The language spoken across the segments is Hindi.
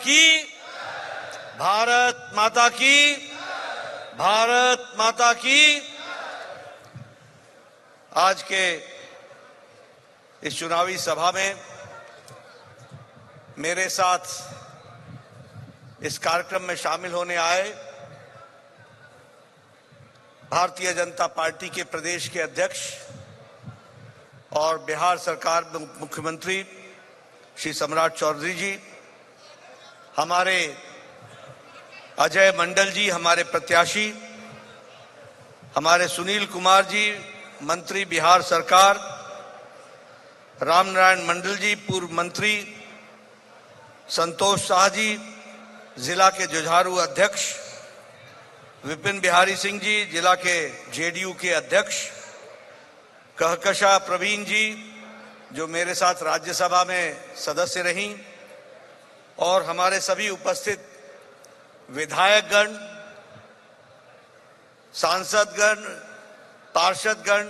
की, भारत माता की, भारत माता की। आज के इस चुनावी सभा में मेरे साथ इस कार्यक्रम में शामिल होने आए भारतीय जनता पार्टी के प्रदेश के अध्यक्ष और बिहार सरकार में मुख्यमंत्री श्री सम्राट चौधरी जी, हमारे अजय मंडल जी, हमारे प्रत्याशी, हमारे सुनील कुमार जी, मंत्री बिहार सरकार, रामनारायण मंडल जी, पूर्व मंत्री, संतोष शाह जी, जिला के जुझारू अध्यक्ष, विपिन बिहारी सिंह जी, जिला के जेडीयू के अध्यक्ष, कहकशा प्रवीण जी, जो मेरे साथ राज्यसभा में सदस्य रहीं, और हमारे सभी उपस्थित विधायकगण, सांसदगण, पार्षदगण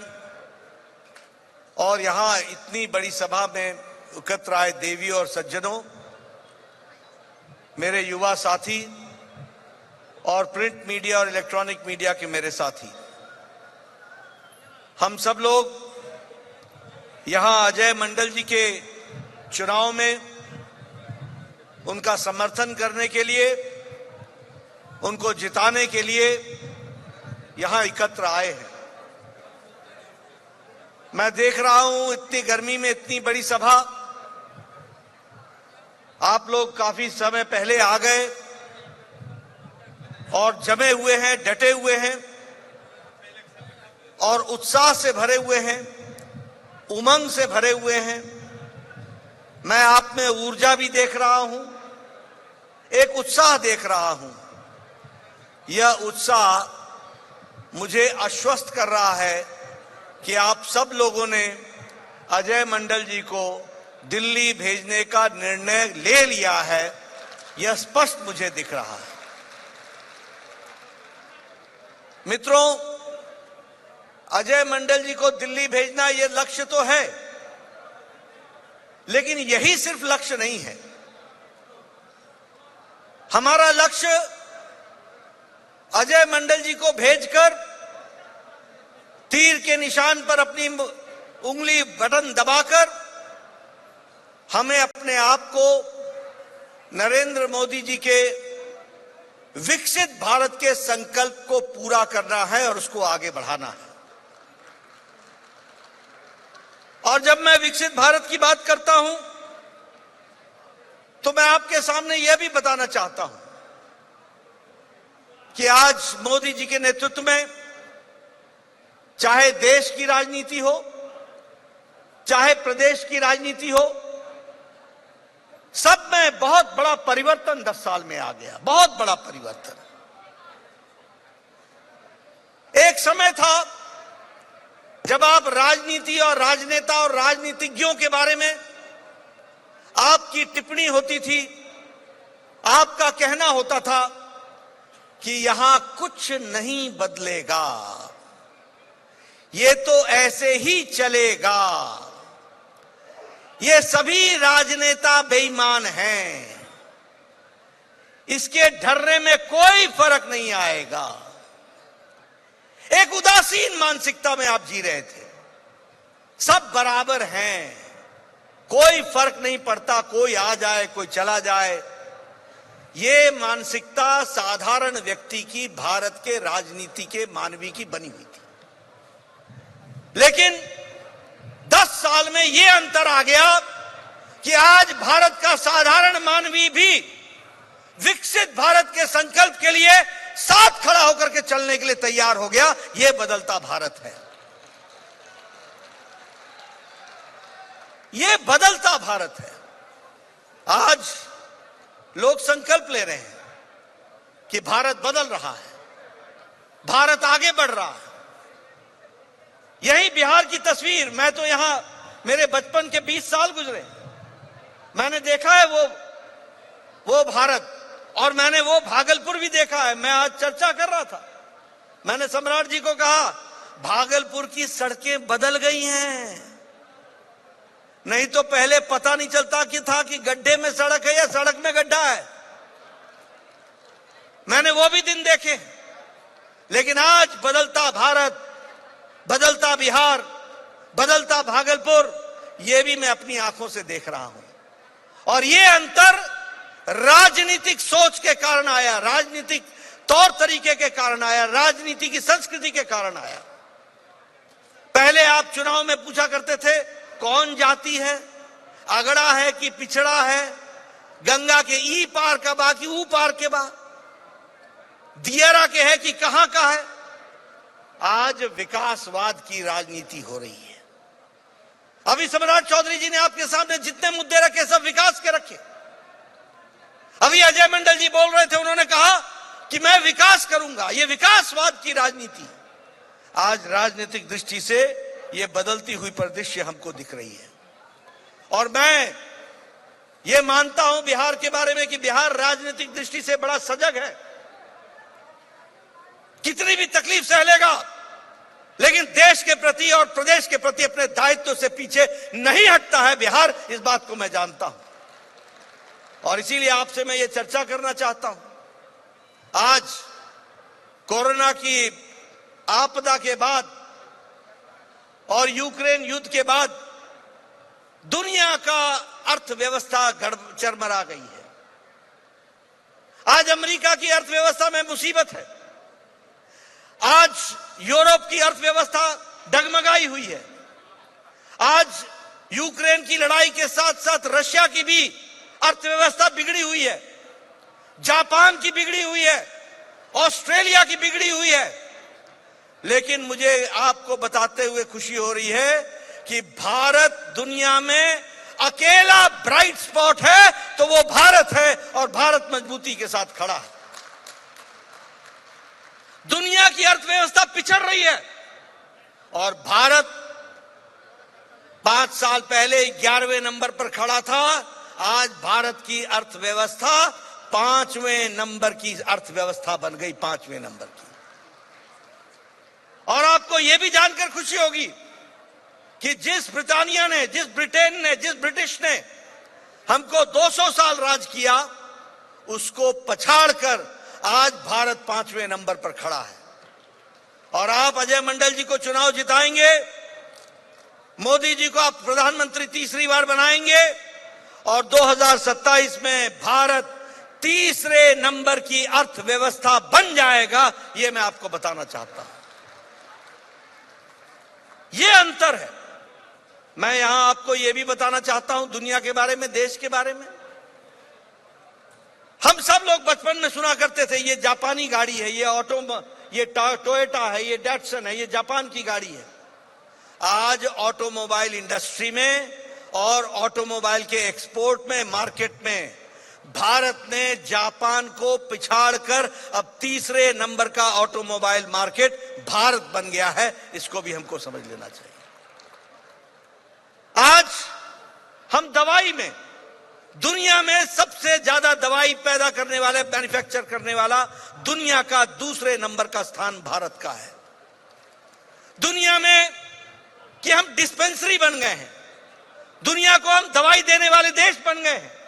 और यहाँ इतनी बड़ी सभा में एकत्र आए देवी और सज्जनों, मेरे युवा साथी और प्रिंट मीडिया और इलेक्ट्रॉनिक मीडिया के मेरे साथी, हम सब लोग यहाँ अजय मंडल जी के चुनाव में उनका समर्थन करने के लिए, उनको जिताने के लिए यहाँ एकत्र आए हैं। मैं देख रहा हूं इतनी गर्मी में इतनी बड़ी सभा, आप लोग काफी समय पहले आ गए और जमे हुए हैं, डटे हुए हैं और उत्साह से भरे हुए हैं, उमंग से भरे हुए हैं। मैं आप में ऊर्जा भी देख रहा हूं, एक उत्साह देख रहा हूं। यह उत्साह मुझे आश्वस्त कर रहा है कि आप सब लोगों ने अजय मंडल जी को दिल्ली भेजने का निर्णय ले लिया है, यह स्पष्ट मुझे दिख रहा है। मित्रों, अजय मंडल जी को दिल्ली भेजना यह लक्ष्य तो है, लेकिन यही सिर्फ लक्ष्य नहीं है। हमारा लक्ष्य अजय मंडल जी को भेजकर तीर के निशान पर अपनी उंगली बटन दबाकर हमें अपने आप को नरेंद्र मोदी जी के विकसित भारत के संकल्प को पूरा करना है और उसको आगे बढ़ाना है। और जब मैं विकसित भारत की बात करता हूं तो मैं आपके सामने यह भी बताना चाहता हूं कि आज मोदी जी के नेतृत्व में चाहे देश की राजनीति हो, चाहे प्रदेश की राजनीति हो, सब में बहुत बड़ा परिवर्तन 10 साल में आ गया, बहुत बड़ा परिवर्तन। एक समय था जब आप राजनीति और राजनेता और राजनीतिज्ञों के बारे में आपकी टिप्पणी होती थी, आपका कहना होता था कि यहां कुछ नहीं बदलेगा, ये तो ऐसे ही चलेगा, ये सभी राजनेता बेईमान हैं, इसके ढर्रे में कोई फर्क नहीं आएगा। एक उदासीन मानसिकता में आप जी रहे थे, सब बराबर हैं, कोई फर्क नहीं पड़ता, कोई आ जाए कोई चला जाए। ये मानसिकता साधारण व्यक्ति की, भारत के राजनीति के मानवीय की बनी हुई थी। लेकिन 10 साल में यह अंतर आ गया कि आज भारत का साधारण मानवी भी विकसित भारत के संकल्प के लिए साथ खड़ा होकर के चलने के लिए तैयार हो गया। यह बदलता भारत है, यह बदलता भारत है। आज लोग संकल्प ले रहे हैं कि भारत बदल रहा है, भारत आगे बढ़ रहा है। यही बिहार की तस्वीर, मैं तो यहां मेरे बचपन के 20 साल गुजरे, मैंने देखा है वो भारत, और मैंने वो भागलपुर भी देखा है। मैं आज चर्चा कर रहा था, मैंने सम्राट जी को कहा भागलपुर की सड़कें बदल गई हैं, नहीं तो पहले पता नहीं चलता कि था कि गड्ढे में सड़क है या सड़क में गड्ढा है। मैंने वो भी दिन देखे, लेकिन आज बदलता भारत, बदलता बिहार, बदलता भागलपुर, ये भी मैं अपनी आंखों से देख रहा हूं। और ये अंतर राजनीतिक सोच के कारण आया, राजनीतिक तौर तरीके के कारण आया, राजनीति की संस्कृति के कारण आया। पहले आप चुनाव में पूछा करते थे कौन जाति है, अगड़ा है कि पिछड़ा है, गंगा के ई पार का बा कि ऊ पार के बा, दियरा के है कि कहां का है। आज विकासवाद की राजनीति हो रही है। अभी सम्राट चौधरी जी ने आपके सामने जितने मुद्दे रखे सब विकास के रखे। अभी अजय मंडल जी बोल रहे थे, उन्होंने कहा कि मैं विकास करूंगा, ये विकासवाद की राजनीति। आज राजनीतिक दृष्टि से ये बदलती हुई परिदृश्य हमको दिख रही है। और मैं ये मानता हूं बिहार के बारे में कि बिहार राजनीतिक दृष्टि से बड़ा सजग है, कितनी भी तकलीफ सह लेगा, लेकिन देश के प्रति और प्रदेश के प्रति अपने दायित्व से पीछे नहीं हटता है बिहार। इस बात को मैं जानता हूं और इसीलिए आपसे मैं ये चर्चा करना चाहता हूं। आज कोरोना की आपदा के बाद और यूक्रेन युद्ध के बाद दुनिया का अर्थव्यवस्था चरमरा गई है। आज अमेरिका की अर्थव्यवस्था में मुसीबत है। आज यूरोप की अर्थव्यवस्था डगमगाई हुई है। आज यूक्रेन की लड़ाई के साथ साथ रशिया की भी अर्थव्यवस्था बिगड़ी हुई है, जापान की बिगड़ी हुई है, ऑस्ट्रेलिया की बिगड़ी हुई है। लेकिन मुझे आपको बताते हुए खुशी हो रही है कि भारत दुनिया में अकेला ब्राइट स्पॉट है तो वो भारत है और भारत मजबूती के साथ खड़ा है। दुनिया की अर्थव्यवस्था पिछड़ रही है और भारत 5 साल पहले 11वें नंबर पर खड़ा था। आज भारत की अर्थव्यवस्था 5वें नंबर की अर्थव्यवस्था बन गई, 5वें नंबर की। और आपको यह भी जानकर खुशी होगी कि जिस ब्रिटानिया ने, जिस ब्रिटेन ने, जिस ब्रिटिश ने हमको 200 साल राज किया, उसको पछाड़कर आज भारत 5वें नंबर पर खड़ा है। और आप अजय मंडल जी को चुनाव जिताएंगे, मोदी जी को आप प्रधानमंत्री तीसरी बार बनाएंगे और 2027 में भारत तीसरे नंबर की अर्थव्यवस्था बन जाएगा। यह मैं आपको बताना चाहता हूं। यह अंतर है। मैं यहां आपको यह भी बताना चाहता हूं दुनिया के बारे में, देश के बारे में। हम सब लोग बचपन में सुना करते थे ये जापानी गाड़ी है, ये टोयोटा है, ये डैटसन है, ये जापान की गाड़ी है। आज ऑटोमोबाइल इंडस्ट्री में और ऑटोमोबाइल के एक्सपोर्ट में, मार्केट में भारत ने जापान को पिछाड़कर अब तीसरे नंबर का ऑटोमोबाइल मार्केट भारत बन गया है। इसको भी हमको समझ लेना चाहिए। आज हम दवाई में दुनिया में सबसे ज्यादा दवाई पैदा करने वाले, मैन्युफैक्चर करने वाला दुनिया का दूसरे नंबर का स्थान भारत का है। दुनिया में कि हम डिस्पेंसरी बन गए हैं, दुनिया को हम दवाई देने वाले देश बन गए हैं।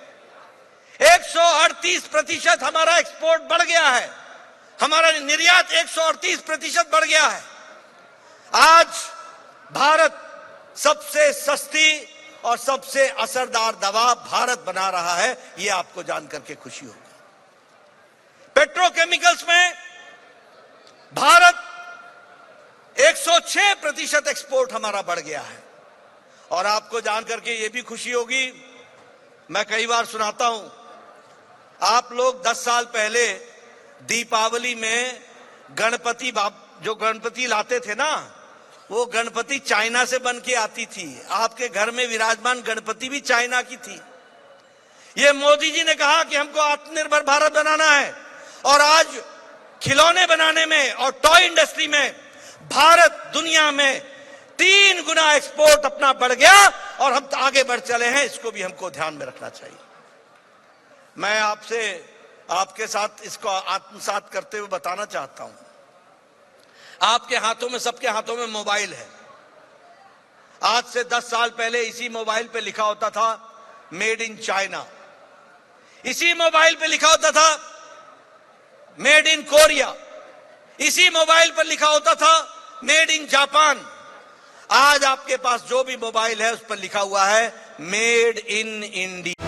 138% हमारा एक्सपोर्ट बढ़ गया है, हमारा निर्यात 138% बढ़ गया है। आज भारत सबसे सस्ती और सबसे असरदार दवा भारत बना रहा है। यह आपको जानकर के खुशी होगी। पेट्रोकेमिकल्स में भारत 106% एक्सपोर्ट हमारा बढ़ गया है। और आपको जानकर के यह भी खुशी होगी, मैं कई बार सुनाता हूं, आप लोग 10 साल पहले दीपावली में जो गणपति लाते थे ना, वो गणपति चाइना से बन के आती थी। आपके घर में विराजमान गणपति भी चाइना की थी। ये मोदी जी ने कहा कि हमको आत्मनिर्भर भारत बनाना है और आज खिलौने बनाने में और टॉय इंडस्ट्री में भारत दुनिया में 3 गुना एक्सपोर्ट अपना बढ़ गया और हम आगे बढ़ चले हैं। इसको भी हमको ध्यान में रखना चाहिए। मैं आपके साथ इसको आत्मसात करते हुए बताना चाहता हूं, आपके हाथों में, सबके हाथों में मोबाइल है। आज से 10 साल पहले इसी मोबाइल पे लिखा होता था मेड इन चाइना। इसी मोबाइल पे लिखा होता था मेड इन कोरिया, इसी मोबाइल पर लिखा होता था मेड इन जापान। आज आपके पास जो भी मोबाइल है उस पर लिखा हुआ है मेड इन इंडिया।